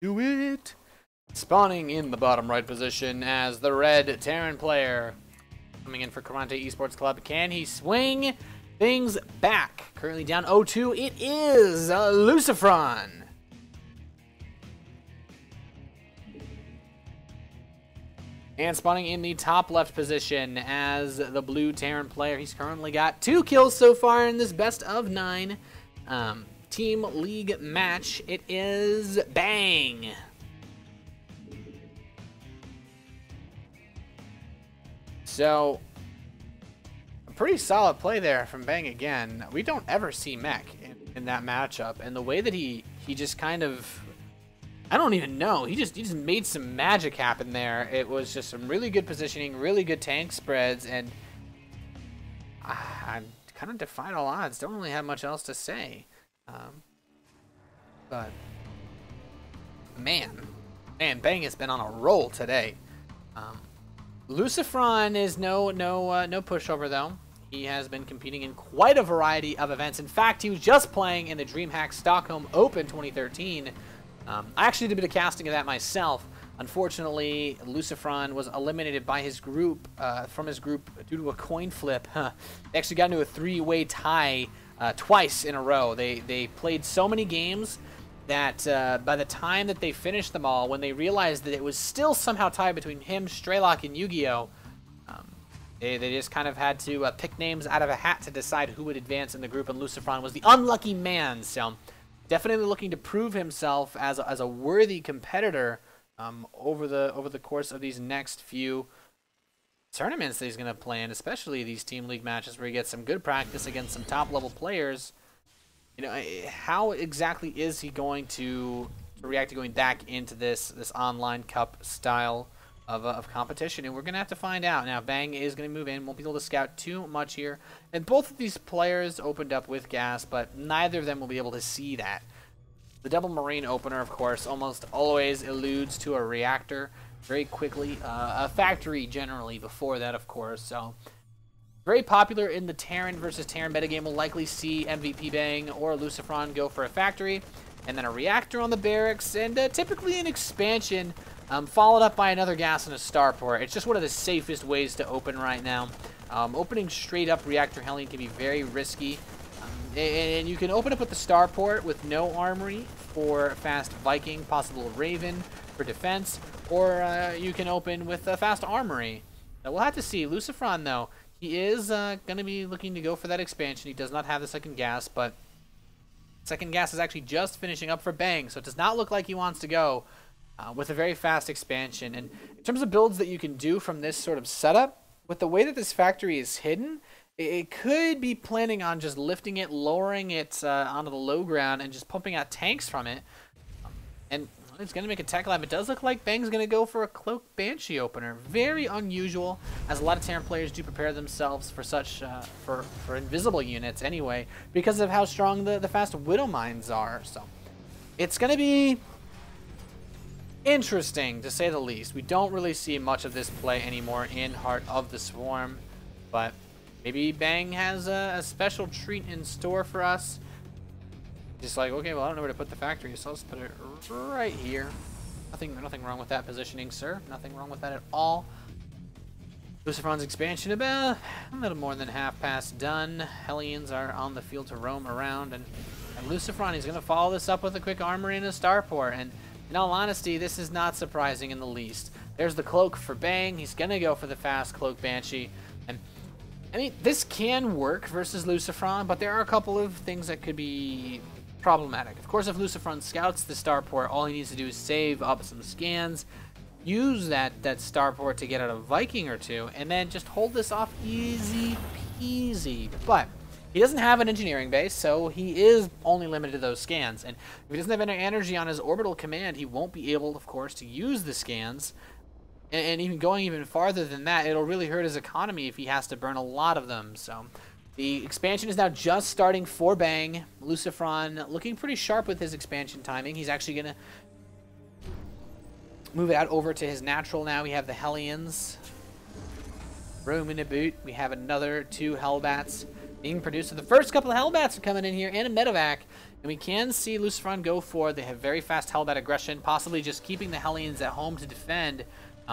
Do it. Spawning in the bottom right position as the red Terran player. Coming in for Karont3 Esports Club. Can he swing things back? Currently down 0-2. It is LucifroN. And spawning in the top left position as the blue Terran player. He's currently got 2 kills so far in this best of 9 team league match. It is Bang. So, a pretty solid play there from Bang again. We don't ever see Mech in that matchup. And the way that he just kind of... I don't even know. He just made some magic happen there. It was just some really good positioning, really good tank spreads, and I kind of defied all odds. Don't really have much else to say. But man, Bang has been on a roll today. LucifroN is no pushover though. He has been competing in quite a variety of events. In fact, he was just playing in the DreamHack Stockholm Open 2013. I actually did a bit of casting of that myself. Unfortunately, LucifroN was eliminated by his group, from his group due to a coin flip. They actually got into a 3-way tie twice in a row. They played so many games that by the time that they finished them all, when they realized that it was still somehow tied between him, Strelok, and Yu-Gi-Oh, they just kind of had to pick names out of a hat to decide who would advance in the group, and LucifroN was the unlucky man. So definitely looking to prove himself as a worthy competitor over the course of these next few tournaments that he's going to play in, especially these team league matches where he gets some good practice against some top level players. You know, how exactly is he going to react to going back into this online cup style of competition? And we're going to have to find out. Now, Bang is going to move in. Won't be able to scout too much here. And both of these players opened up with gas, but neither of them will be able to see that. The double marine opener, of course, almost always alludes to a reactor very quickly. A factory generally before that, of course. So very popular in the Terran versus Terran metagame. We'll likely see MVP Bang or LucifroN go for a factory, and then a reactor on the barracks, and typically an expansion followed up by another gas and a starport. It's just one of the safest ways to open right now. Opening straight up reactor Hellion can be very risky. And you can open up with the starport with no armory for fast Viking, possible Raven for defense, or you can open with a fast armory. Now, we'll have to see. LucifroN, though, he is going to be looking to go for that expansion. He does not have the second gas, but second gas is actually just finishing up for Bang, so it does not look like he wants to go with a very fast expansion. And in terms of builds that you can do from this sort of setup, with the way that this factory is hidden, it could be planning on just lifting it, lowering it onto the low ground, and just pumping out tanks from it. And it's going to make a tech lab. It does look like Bang's going to go for a Cloak Banshee opener. Very unusual, as a lot of Terran players do prepare themselves for such, for invisible units anyway, because of how strong the fast Widow Mines are. So it's going to be interesting, to say the least. We don't really see much of this play anymore in Heart of the Swarm, but maybe Bang has a special treat in store for us. Just like, okay, well, I don't know where to put the factory, so let's put it right here. Nothing wrong with that positioning, sir. Nothing wrong with that at all. LucifroN's expansion about a little more than half past done. Hellions are on the field to roam around, and LucifroN is going to follow this up with a quick armory and a starport. And in all honesty, this is not surprising in the least. There's the cloak for Bang. He's going to go for the fast Cloak Banshee. And I mean, this can work versus LucifroN, but there are a couple of things that could be problematic. Of course, if LucifroN scouts the starport, all he needs to do is save up some scans, use that starport to get out a Viking or two, and then just hold this off easy peasy. But he doesn't have an engineering base, so he is only limited to those scans. And if he doesn't have any energy on his orbital command, he won't be able, of course, to use the scans. And even going even farther than that, it'll really hurt his economy if he has to burn a lot of them. So the expansion is now just starting for Bang. LucifroN looking pretty sharp with his expansion timing. He's actually going to move it out over to his natural now. We have the Hellions. Room in a boot. We have another 2 Hellbats. being produced. So the first couple of Hellbats are coming in here, and a Medevac. And we can see LucifroN go for. They have very fast Hellbat aggression, possibly just keeping the Hellions at home to defend.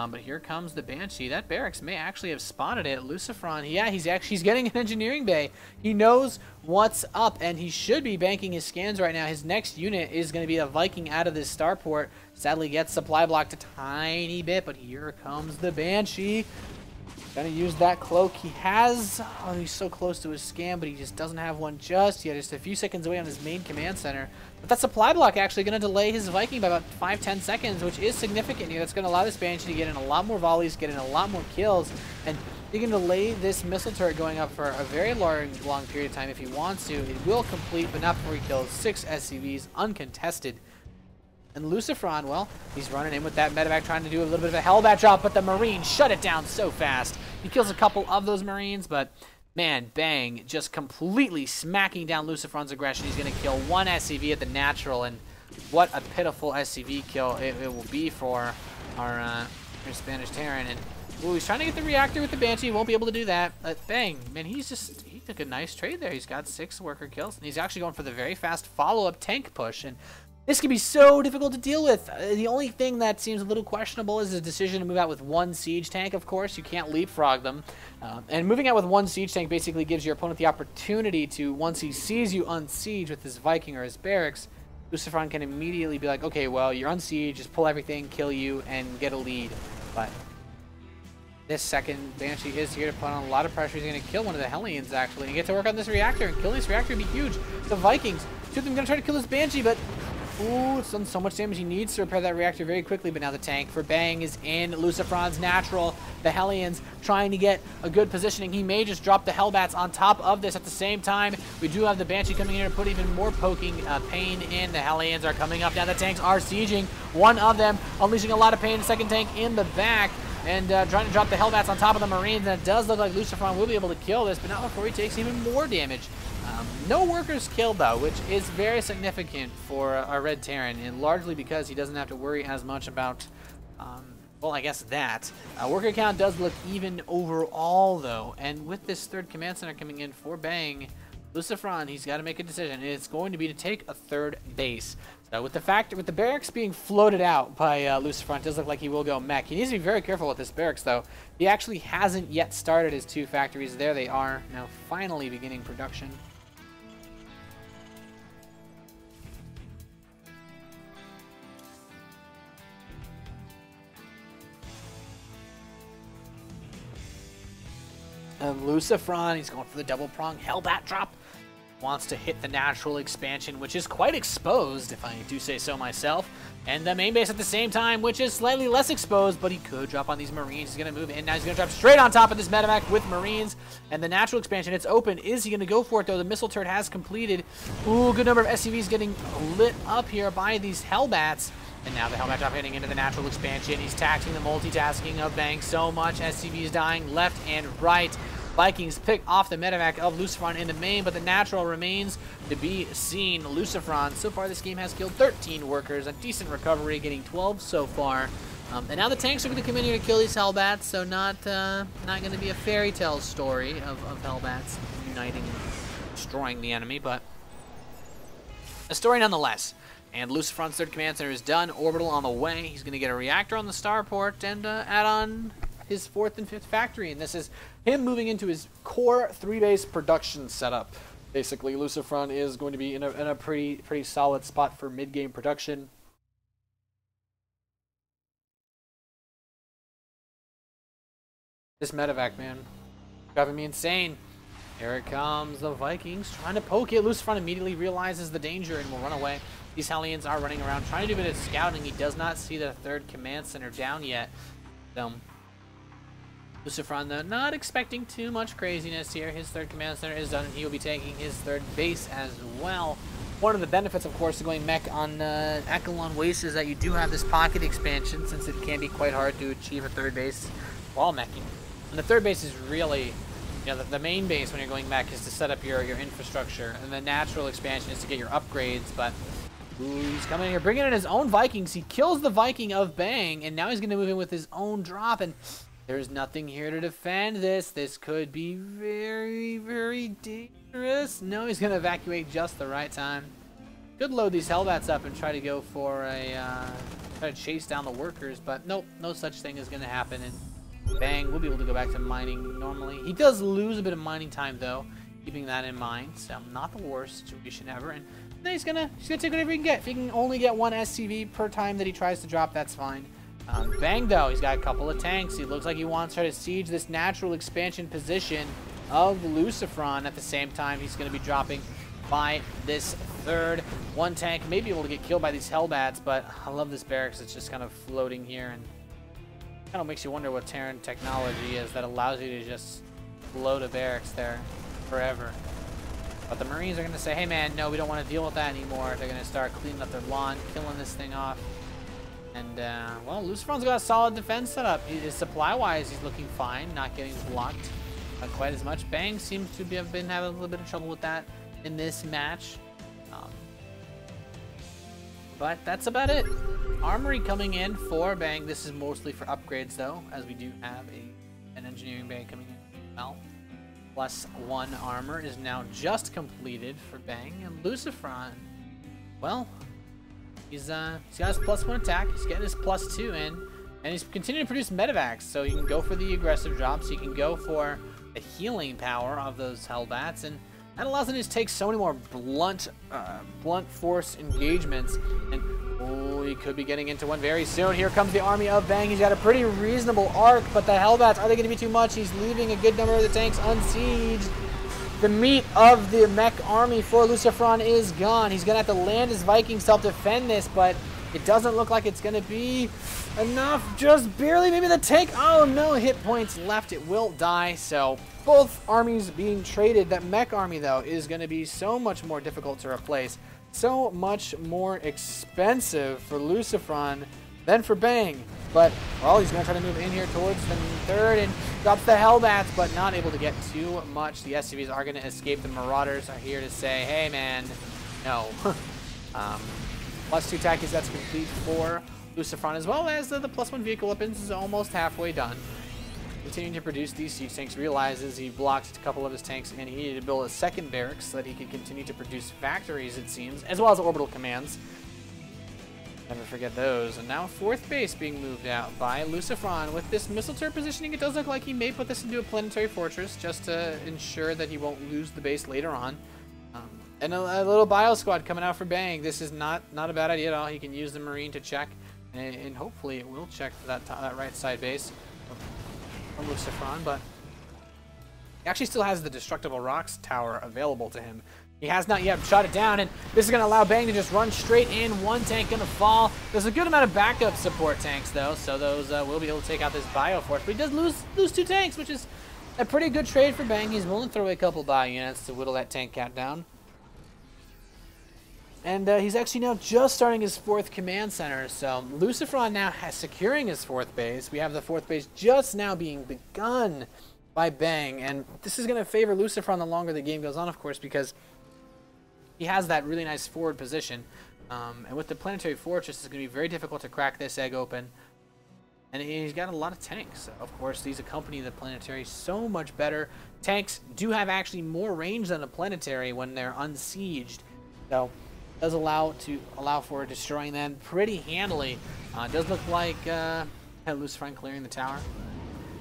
But here comes the Banshee. That barracks may actually have spotted it. LucifroN, yeah, he's getting an engineering bay. He knows what's up, and he should be banking his scans right now. His next unit is going to be a Viking out of this starport. Sadly gets supply blocked a tiny bit, but here comes the Banshee. Gonna use that cloak. He has, oh, he's so close to his scan, but he just doesn't have one just yet. Just a few seconds away on his main command center. But that supply block actually gonna delay his Viking by about 5-10 seconds, which is significant here. That's gonna allow this Banshee to get in a lot more volleys, get in a lot more kills, and he can delay this missile turret going up for a very long period of time if he wants to. It will complete, but not before he kills 6 SCVs uncontested. And LucifroN, well, he's running in with that Medevac, trying to do a little bit of a Hellbat drop, but the Marines shut it down so fast. He kills a couple of those Marines, but man, Bang, just completely smacking down LucifroN's aggression. He's going to kill 1 SCV at the natural, and what a pitiful SCV kill it will be for our Spanish Terran. And ooh, he's trying to get the reactor with the Banshee. He won't be able to do that. But Bang, man, he took a nice trade there. He's got 6 worker kills, and he's actually going for the very fast follow-up tank push. And this can be so difficult to deal with. The only thing that seems a little questionable is the decision to move out with 1 siege tank, of course. You can't leapfrog them. And moving out with 1 siege tank basically gives your opponent the opportunity to, once he sees you unsiege with his Viking or his barracks, LucifroN can immediately be like, okay, well, you're unsiege, just pull everything, kill you, and get a lead. But this second Banshee is here to put on a lot of pressure. He's going to kill one of the Hellions, actually, and get to work on this reactor. And killing this reactor would be huge. The Vikings, 2 of them going to try to kill this Banshee, but ooh, it's done so much damage. He needs to repair that reactor very quickly, but now the tank for Bang is in. LucifroN's natural. The Hellions trying to get a good positioning. He may just drop the Hellbats on top of this at the same time. We do have the Banshee coming in to put even more poking pain in. The Hellions are coming up. Now the tanks are sieging. One of them unleashing a lot of pain. The second tank in the back. And trying to drop the Hellbats on top of the Marines. And it does look like LucifroN will be able to kill this, but not before he takes even more damage. No workers killed, though, which is very significant for our Red Terran, and largely because he doesn't have to worry as much about, well, I guess that. Worker count does look even overall, though, and with this 3rd command center coming in for Bang, LucifroN, he's got to make a decision, and it's going to be to take a 3rd base. So with the barracks being floated out by LucifroN, it does look like he will go mech. He needs to be very careful with this barracks, though. He actually hasn't yet started his 2 factories. There they are, now finally beginning production. LucifroN, he's going for the double prong Hellbat drop. Wants to hit the natural expansion, which is quite exposed, if I do say so myself. And the main base at the same time, which is slightly less exposed, but he could drop on these Marines. He's going to move in. Now he's going to drop straight on top of this Medevac with Marines. And the natural expansion, it's open. Is he going to go for it, though? The missile turret has completed. Ooh, good number of SCVs getting lit up here by these Hellbats. And now the Hellbat drop hitting into the natural expansion. He's taxing the multitasking of Bang so much. SCVs dying left and right. Vikings pick off the Medevac of LucifroN in the main, but the natural remains to be seen. LucifroN, so far this game has killed 13 workers, a decent recovery, getting 12 so far. And now the tanks are going to come in here to kill these Hellbats, so not going to be a fairy tale story of Hellbats uniting and destroying the enemy, but a story nonetheless. And LucifroN's 3rd command center is done. Orbital on the way. He's going to get a reactor on the starport and add on his 4th and 5th factory. And this is him moving into his core 3-base production setup. Basically, LucifroN is going to be in a pretty solid spot for mid-game production. This Medevac, man, driving me insane. Here it comes, the Vikings trying to poke it. LucifroN immediately realizes the danger and will run away. These Hellions are running around trying to do a bit of scouting. He does not see the 3rd command center down yet. So LucifroN, though, not expecting too much craziness here. His 3rd command center is done, and he will be taking his 3rd base as well. One of the benefits, of course, of going mech on Akilon Wastes is that you do have this pocket expansion, since it can be quite hard to achieve a 3rd base while meching. And the 3rd base is really, you know, the main base when you're going mech is to set up your infrastructure, and the natural expansion is to get your upgrades. But ooh, he's coming in here, bringing in his own Vikings. He kills the Viking of Bang, and now he's going to move in with his own drop. And There's nothing here to defend this. This could be very, very dangerous. No, he's going to evacuate just the right time. Could load these Hellbats up and try to go for a, try to chase down the workers, but nope, no such thing is going to happen. And bang, we'll be able to go back to mining normally. He does lose a bit of mining time though, keeping that in mind. So not the worst situation ever. And then he's gonna take whatever he can get. If he can only get one SCV per time that he tries to drop, that's fine. Bang though, he's got a couple of tanks. He looks like he wants to try to siege this natural expansion position of LucifroN. At the same time, he's going to be dropping by this third. One tank may be able to get killed by these Hellbats, but I love this barracks. It's just kind of floating here, and kind of makes you wonder what Terran technology is that allows you to just float a barracks there forever. But the Marines are going to say, hey man, no, we don't want to deal with that anymore. They're going to start cleaning up their lawn, killing this thing off. And, well, LucifroN's got a solid defense setup. Supply-wise, he's looking fine, not getting blocked quite as much. Bang seems to have been having a little bit of trouble with that in this match. But that's about it. Armory coming in for Bang. This is mostly for upgrades, though, as we do have an engineering bay coming in as well. +1 armor is now just completed for Bang. And LucifroN, well, he's got his +1 attack, he's getting his +2 in, and he's continuing to produce medevacs, so you can go for the aggressive drops, you can go for the healing power of those Hellbats, and that allows him to just take so many more blunt force engagements, and oh, he could be getting into one very soon. Here comes the army of Bang. He's got a pretty reasonable arc, but the Hellbats, are they going to be too much? He's leaving a good number of the tanks unsieged. The meat of the mech army for LucifroN is gone. He's going to have to land his Vikings to help defend this, but it doesn't look like it's going to be enough. Just barely. Maybe the tank. Oh, no. Hit points left. It will die. So both armies being traded. That mech army, though, is going to be so much more difficult to replace. So much more expensive for LucifroN than for Bang. But, well, he's going to try to move in here towards the third and drops the Hellbats, but not able to get too much. The SCVs are going to escape. The Marauders are here to say, hey, man, no. +2 tactics, that's complete for LucifroN, as well as the +1 vehicle weapons is almost halfway done. Continuing to produce these siege tanks, realizes he blocked a couple of his tanks, and he needed to build a second barracks so that he could continue to produce factories, it seems, as well as orbital commands. Never forget those. And now fourth base being moved out by LucifroN. With this missile turret positioning, it does look like he may put this into a planetary fortress just to ensure that he won't lose the base later on. And a little bio squad coming out for Bang. This is not a bad idea at all. He can use the Marine to check, and hopefully it will check that right side base from LucifroN. But he actually still has the Destructible Rocks tower available to him. He has not yet shot it down, and this is going to allow Bang to just run straight in. One tank going to fall. There's a good amount of backup support tanks, though, so those will be able to take out this Bioforce. But he does lose 2 tanks, which is a pretty good trade for Bang. He's willing to throw away a couple bio units to whittle that tank count down. And he's actually now just starting his 4th command center, so LucifroN now has securing his 4th base. We have the 4th base just now being begun by Bang, and this is going to favor LucifroN the longer the game goes on, of course, because he has that really nice forward position, and with the planetary fortress, it's going to be very difficult to crack this egg open. And he's got a lot of tanks. Of course, these accompany the planetary so much better. Tanks do have actually more range than a planetary when they're unsieged, so it does allow for destroying them pretty handily. It does look like LucifroN clearing the tower.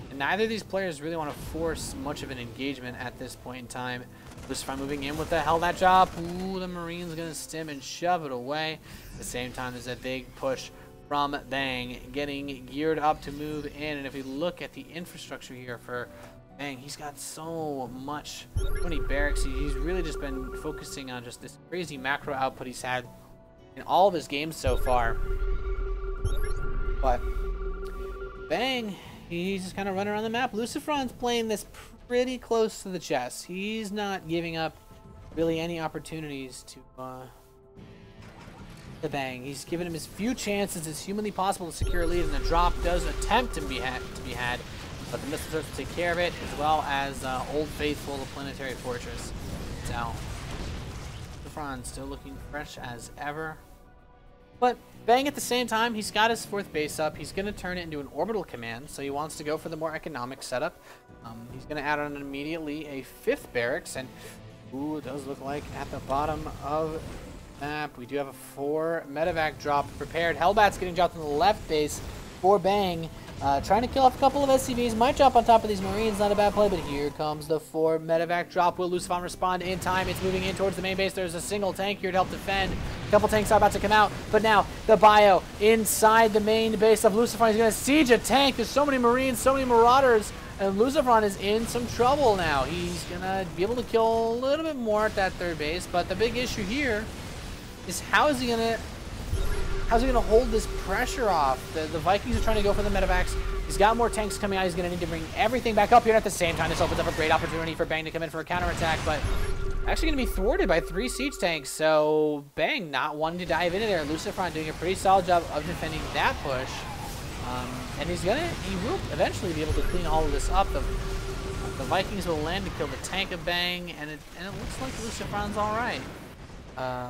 And neither of these players really want to force much of an engagement at this point in time. LucifroN moving in with the Hellbat job. Ooh, the Marine's going to stim and shove it away. At the same time, there's a big push from Bang, getting geared up to move in. And if we look at the infrastructure here for Bang, he's got so many barracks. He's really just been focusing on just this crazy macro output he's had in all of his games so far. But Bang, he's just kind of running around the map. LucifroN's playing this pretty close to the chest. He's not giving up really any opportunities to Bang. He's given him as few chances as humanly possible to secure a lead, and the drop does attempt to be had, but the missile turrets take care of it, as well as Old Faithful, the planetary fortress. So LucifroN still looking fresh as ever, but Bang at the same time, he's got his 4th base up. He's going to turn it into an orbital command, so he wants to go for the more economic setup. He's going to add on immediately a 5th barracks, and ooh, it does look like at the bottom of the map, we do have a 4 medevac drop prepared. Hellbat's getting dropped on the left base for Bang. Trying to kill off a couple of SCVs. Might drop on top of these Marines. Not a bad play, but here comes the 4 medevac drop. Will LucifroN respond in time? It's moving in towards the main base. There's a single tank here to help defend. A couple tanks are about to come out, but now the bio inside the main base of LucifroN. He's going to siege a tank. There's so many Marines, so many Marauders, and LucifroN is in some trouble now. He's going to be able to kill a little bit more at that 3rd base, but the big issue here is how is he going to hold this pressure off? The Vikings are trying to go for the medevacs. He's got more tanks coming out. He's going to need to bring everything back up here. At the same time, this opens up a great opportunity for Bang to come in for a counterattack, but actually going to be thwarted by 3 siege tanks. So Bang not wanting to dive into there. LucifroN doing a pretty solid job of defending that push. And he will eventually be able to clean all of this up. The Vikings will land to kill the tank of Bang, and it looks like LucifroN's all right.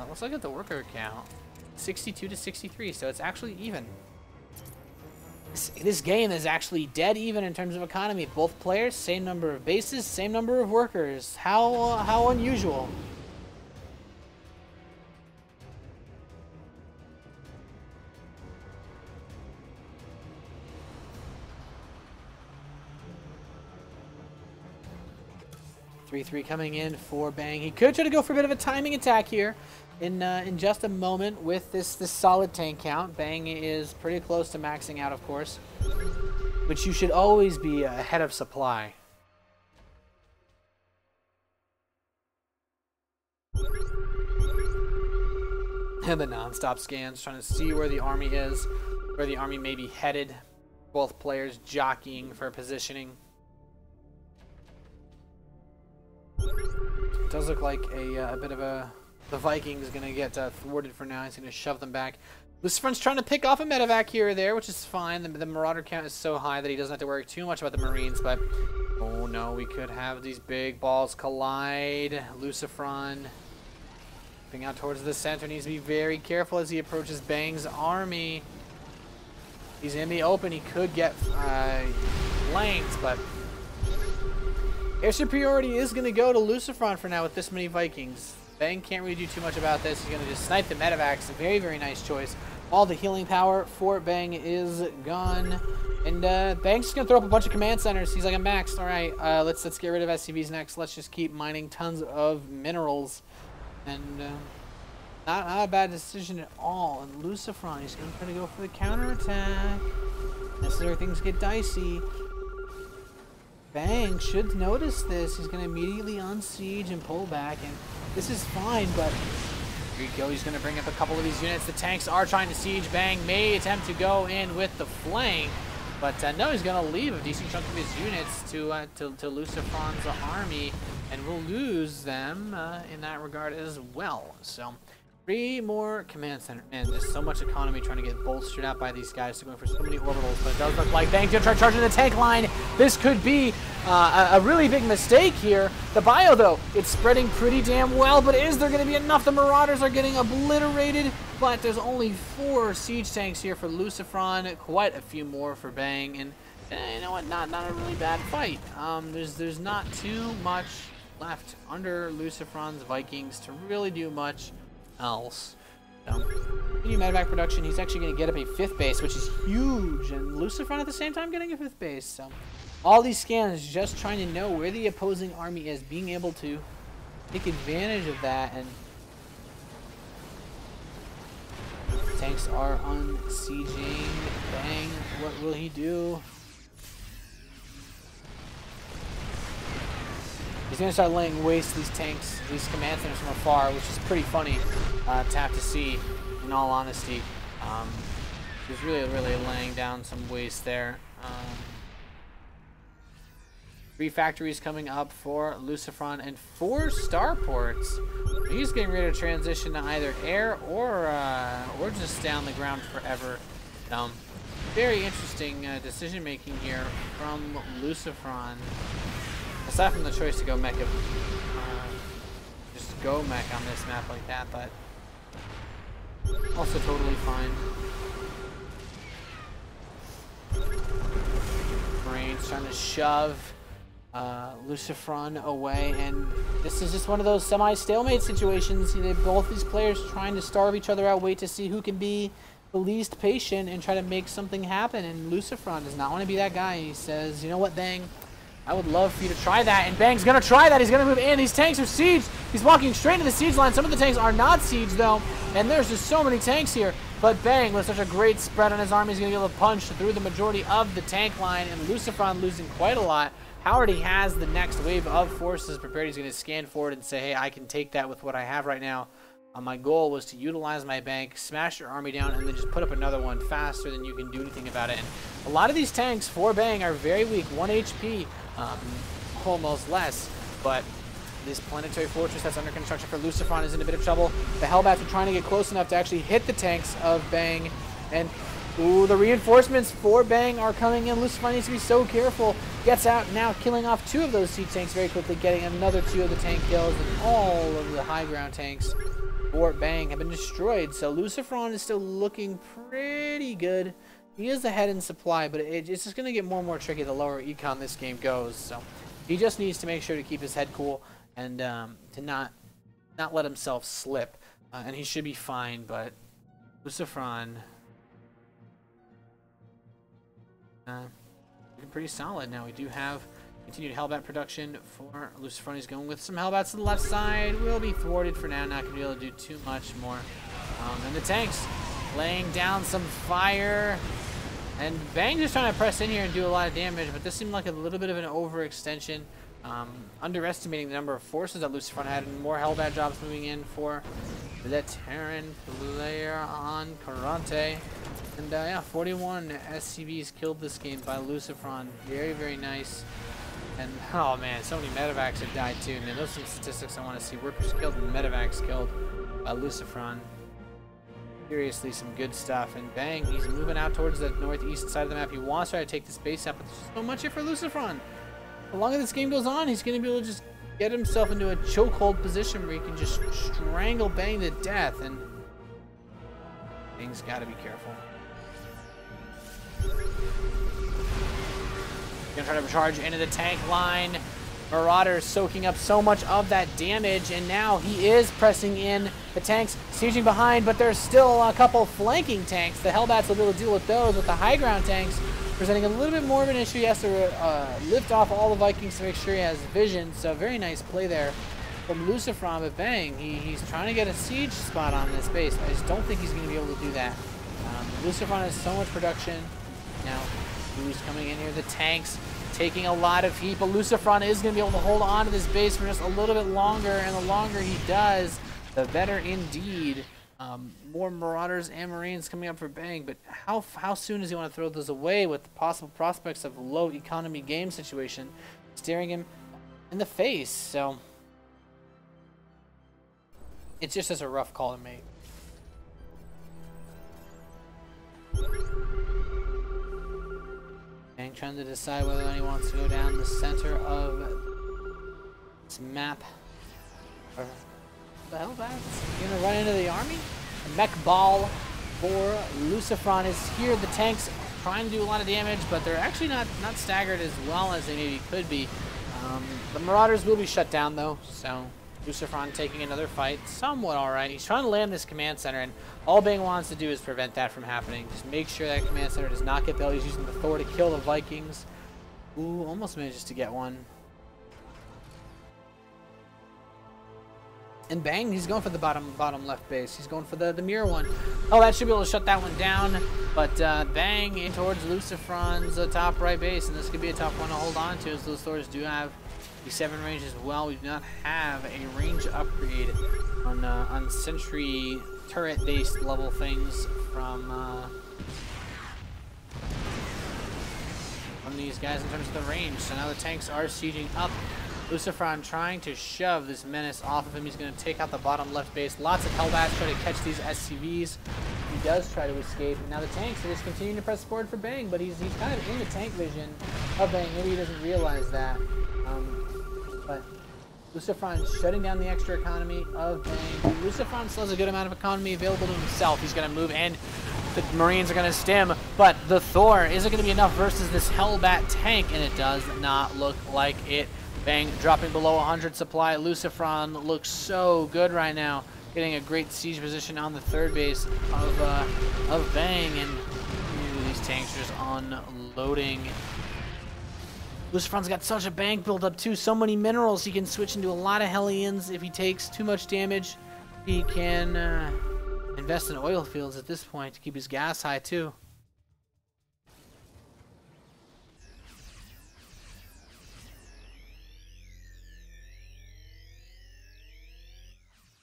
Let's look at the worker count. 62 to 63, so it's actually even. This game is actually dead even in terms of economy. Both players, same number of bases, same number of workers. How unusual. (3-3) coming in for Bang. He could try to go for a bit of a timing attack here. In just a moment with this solid tank count. Bang is pretty close to maxing out, of course, which you should always be ahead of supply. And the non-stop scans, trying to see where the army is, where the army may be headed. Both players jockeying for positioning. It does look like a bit of a... The Vikings going to get thwarted for now. He's going to shove them back. LucifroN's trying to pick off a medevac here or there, which is fine. The Marauder count is so high that he doesn't have to worry too much about the Marines, but oh no, we could have these big balls collide. LucifroN moving out towards the center, needs to be very careful as he approaches Bang's army. He's in the open. He could get flanked, but air superiority is going to go to LucifroN for now with this many Vikings. Bang can't really do too much about this. He's going to just snipe the medevacs. A very, very nice choice. All the healing power for Bang is gone. And Bang's just going to throw up a bunch of command centers. He's like, I'm maxed. All right, let's get rid of SCVs next. Let's just keep mining tons of minerals. And not a bad decision at all. And LucifroN, he's going to try to go for the counterattack. Necessary things get dicey. Bang should notice this. He's going to immediately unsiege and pull back. And this is fine, but here you go. He's going to bring up a couple of these units. The tanks are trying to siege. Bang may attempt to go in with the flank, but no, he's going to leave a decent chunk of his units to LucifroN's army, and we'll lose them in that regard as well. So 3 more command center. Man, there's so much economy trying to get bolstered out by these guys. They're going for so many orbitals, but it does look like Bang's going to try charging the tank line. This could be a really big mistake here. The bio, though, it's spreading pretty damn well, but is there going to be enough? The Marauders are getting obliterated, but there's only 4 siege tanks here for LucifroN, quite a few more for Bang, and you know what, not a really bad fight. There's not too much left under LucifroN's Vikings to really do much else. New medevac production. He's actually going to get up a 5th base, which is huge, and LucifroN at the same time getting a 5th base. So all these scans just trying to know where the opposing army is, being able to take advantage of that, and tanks are unsieging. Bang, what will he do? He's going to start laying waste to these tanks, these command centers from afar, which is pretty funny to have to see, in all honesty. He's really laying down some waste there. 3 factories coming up for LucifroN and 4 starports. He's getting ready to transition to either air or just stay on the ground forever. Very interesting decision making here from LucifroN. Aside from the choice to go mech, just go mech on this map like that, but Also totally fine. Brain's trying to shove LucifroN away, and this is just one of those semi-stalemate situations. Both these players trying to starve each other out, wait to see who can be the least patient and try to make something happen, and LucifroN does not want to be that guy. He says, you know what, Bang, I would love for you to try that, and Bang's gonna try that. He's gonna move in. These tanks are sieged. He's walking straight into the siege line. Some of the tanks are not sieged though, and there's just so many tanks here. But Bang, with such a great spread on his army, he's gonna be able to punch through the majority of the tank line, and LucifroN losing quite a lot. Howard has the next wave of forces prepared. He's gonna scan forward and say, hey, I can take that with what I have right now. My goal was to utilize my bank, smash your army down, and then just put up another one faster than you can do anything about it. And a lot of these tanks for Bang are very weak, 1 HP, almost less. But this planetary fortress that's under construction for LucifroN is in a bit of trouble. The Hellbats are trying to get close enough to actually hit the tanks of Bang. And ooh, the reinforcements for Bang are coming in. LucifroN needs to be so careful. Gets out now, killing off 2 of those siege tanks very quickly, getting another 2 of the tank kills, and all of the high ground tanks for Bang have been destroyed. So LucifroN is still looking pretty good. He is ahead in supply, but it's just going to get more and more tricky the lower econ this game goes. So he just needs to make sure to keep his head cool and to not let himself slip. And he should be fine, but LucifroN pretty solid. Now we do have continued Hellbat production for LucifroN. He's going with some Hellbats to the left side. Will be thwarted for now. Not going to be able to do too much more. And the tanks laying down some fire. And Bang just trying to press in here and do a lot of damage, but this seemed like a little bit of an overextension. Underestimating the number of forces that LucifroN had, and more Hellbat jobs moving in for the Terran player on Karont3. And yeah, 41 SCVs killed this game by LucifroN. Very, very nice. And oh man, so many medevacs have died too. Man, those are some statistics I want to see. Workers killed and medevacs killed by LucifroN. Seriously, some good stuff. And Bang, he's moving out towards the northeast side of the map. He wants to try to take this base out, but there's so much here for LucifroN. The longer this game goes on, he's going to be able to just get himself into a chokehold position where he can just strangle Bang to death. And Bang's got to be careful. Gonna try to charge into the tank line. Marauders soaking up so much of that damage, and now he is pressing in. The tanks sieging behind, but there's still a couple flanking tanks. The Hellbats will be able to deal with those, with the high ground tanks presenting a little bit more of an issue. He has to lift off all the Vikings to make sure he has vision. So very nice play there from LucifroN, but Bang, he's trying to get a siege spot on this base. I just don't think he's going to be able to do that. LucifroN has so much production. Now, who's coming in here? The tanks taking a lot of heat, but LucifroN is going to be able to hold on to this base for just a little bit longer, and the longer he does, the better indeed. More Marauders and Marines coming up for Bang, but how soon does he want to throw those away with the possible prospects of low economy game situation staring him in the face? So it's just as a rough call to make. Bang trying to decide whether or not he wants to go down the center of this map. Or what the hell, that's gonna run into the army? A mech ball for LucifroN is here. The tanks trying to do a lot of damage, but they're actually not staggered as well as they maybe could be. The Marauders will be shut down though, so LucifroN taking another fight, somewhat alright. He's trying to land this command center, and all Bang wants to do is prevent that from happening. Just make sure that command center does not get built. He's using the Thor to kill the Vikings. Ooh, almost manages to get one. And Bang, he's going for the bottom left base. He's going for the mirror one. Oh, that should be able to shut that one down. But Bang in towards LucifroN's top right base, and this could be a tough one to hold on to, as those Thors do have the 7 range as well. We do not have a range upgrade on sentry turret-based level things from these guys in terms of the range. So now the tanks are sieging up. LucifroN trying to shove this menace off of him. He's going to take out the bottom left base. Lots of Hellbats try to catch these SCVs. He does try to escape. And now the tanks are just continuing to press forward for Bang, but he's kind of in the tank vision of Bang. Maybe he doesn't realize that. But LucifroN shutting down the extra economy of Bang. LucifroN still has a good amount of economy available to himself. He's going to move in. The Marines are going to stim, but the Thor, is it going to be enough versus this Hellbat tank? And it does not look like it. Bang dropping below 100 supply. LucifroN looks so good right now, getting a great siege position on the third base of Bang, and these tanks are just unloading. LucifroN's got such a bank build up too, so many minerals. He can switch into a lot of Hellions. If he takes too much damage, he can invest in oil fields at this point to keep his gas high too.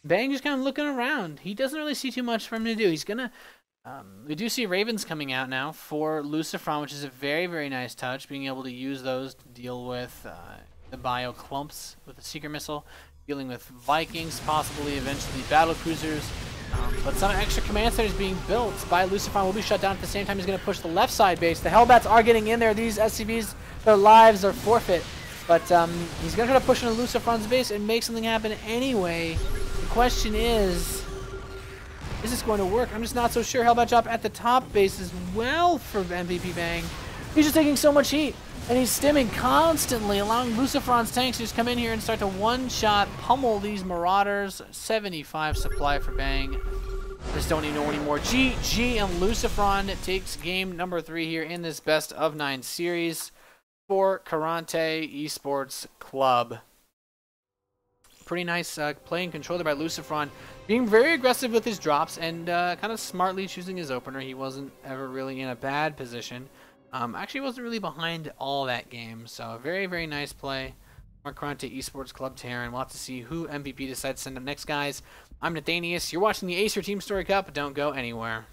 Bang just kind of looking around. He doesn't really see too much for him to do. He's gonna. We do see Ravens coming out now for LucifroN, which is a very, very nice touch. Being able to use those to deal with the bio clumps with the Seeker missile, dealing with Vikings, possibly eventually battle cruisers. But some extra command centers being built by LucifroN will be shut down at the same time. He's going to push the left side base. The Hellbats are getting in there. These SCVs, their lives are forfeit. But he's going to try to push into LucifroN's base and make something happen anyway. The question is this going to work? I'm just not so sure. Hellbat drop at the top base as well for MVP Bang. He's just taking so much heat, and he's stimming constantly, allowing LucifroN's tanks to just come in here and start to one-shot pummel these Marauders. 75 supply for Bang. Just don't even know anymore. GG, and LucifroN takes game number 3 here in this best of 9 series for Karont3 Esports Club. Pretty nice play and control there by LucifroN, being very aggressive with his drops and kind of smartly choosing his opener. He wasn't ever really in a bad position. Actually wasn't really behind all that game, so very, very nice play for Karont3 Esports Club Terran. We'll have to see who MVP decides to send up next, guys. I'm Nathanias. You're watching the Acer TeamStory Cup. Don't go anywhere.